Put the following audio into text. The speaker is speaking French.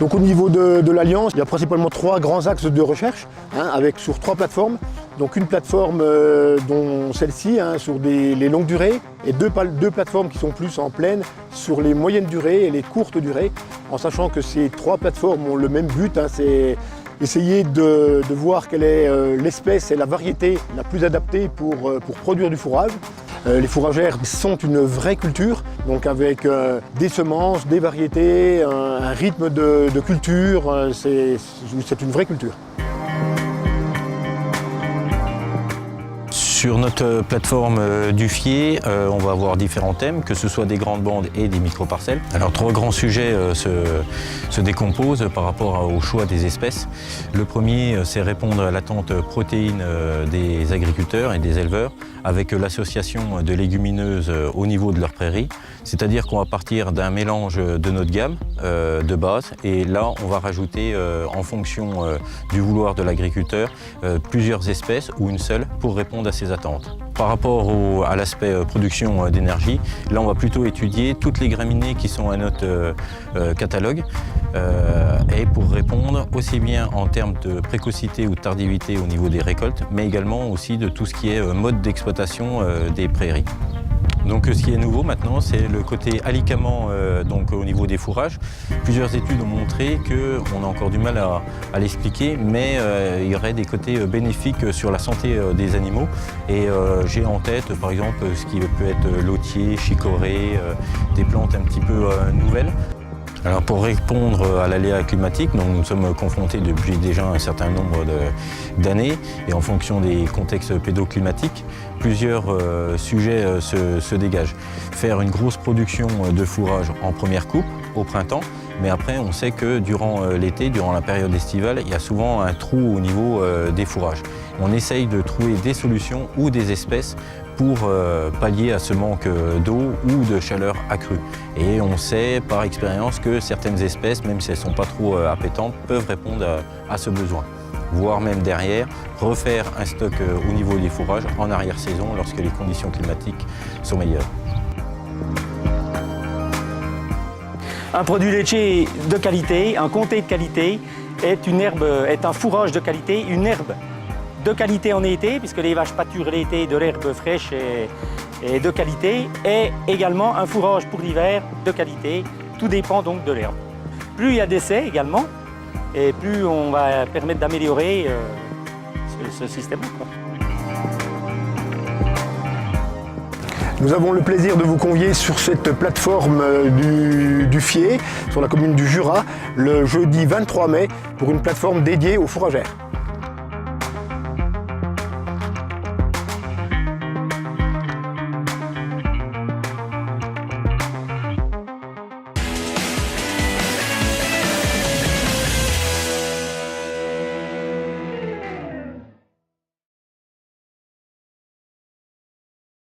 Donc au niveau de l'Alliance, il y a principalement 3 grands axes de recherche, sur 3 plateformes. Donc une plateforme dont celle-ci sur les longues durées et deux plateformes qui sont plus en pleine sur les moyennes durées et les courtes durées, en sachant que ces 3 plateformes ont le même but, c'est essayer de voir quelle est l'espèce et la variété la plus adaptée pour produire du fourrage. Les fourragères sont une vraie culture, donc avec des semences, des variétés, un rythme de culture, c'est une vraie culture. Sur notre plateforme Duffier, on va avoir différents thèmes, que ce soit des grandes bandes et des micro-parcelles. Alors 3 grands sujets se décomposent par rapport au choix des espèces. Le premier, c'est répondre à l'attente protéine des agriculteurs et des éleveurs avec l'association de légumineuses au niveau de leur prairie. C'est-à-dire qu'on va partir d'un mélange de notre gamme de base et là on va rajouter en fonction du vouloir de l'agriculteur plusieurs espèces ou une seule pour répondre à ses attentes. Par rapport à l'aspect production d'énergie, là on va plutôt étudier toutes les graminées qui sont à notre catalogue et pour répondre aussi bien en termes de précocité ou de tardivité au niveau des récoltes, mais également aussi de tout ce qui est mode d'exploitation des prairies. Donc ce qui est nouveau maintenant, c'est le côté alicament donc au niveau des fourrages. Plusieurs études ont montré qu'on a encore du mal à l'expliquer, mais il y aurait des côtés bénéfiques sur la santé des animaux. Et j'ai en tête par exemple ce qui peut être lotier, chicorée, des plantes un petit peu nouvelles. Alors pour répondre à l'aléa climatique, donc nous sommes confrontés depuis déjà un certain nombre d'années et en fonction des contextes pédoclimatiques, plusieurs sujets se dégagent. Faire une grosse production de fourrage en première coupe au printemps, mais après on sait que durant l'été, durant la période estivale, il y a souvent un trou au niveau des fourrages. On essaye de trouver des solutions ou des espèces pour pallier à ce manque d'eau ou de chaleur accrue. Et on sait par expérience que certaines espèces, même si elles ne sont pas trop appétantes, peuvent répondre à ce besoin. Voire même derrière, refaire un stock au niveau des fourrages en arrière-saison lorsque les conditions climatiques sont meilleures. Un produit laitier de qualité, un comté de qualité, est un fourrage de qualité, une herbe de qualité en été, puisque les vaches pâturent l'été de l'herbe fraîche et de qualité, et également un fourrage pour l'hiver de qualité. Tout dépend donc de l'herbe. Plus il y a d'essais également, et plus on va permettre d'améliorer ce système. Nous avons le plaisir de vous convier sur cette plateforme du Duffier, sur la commune du Jura, le jeudi 23 mai, pour une plateforme dédiée aux fourragères.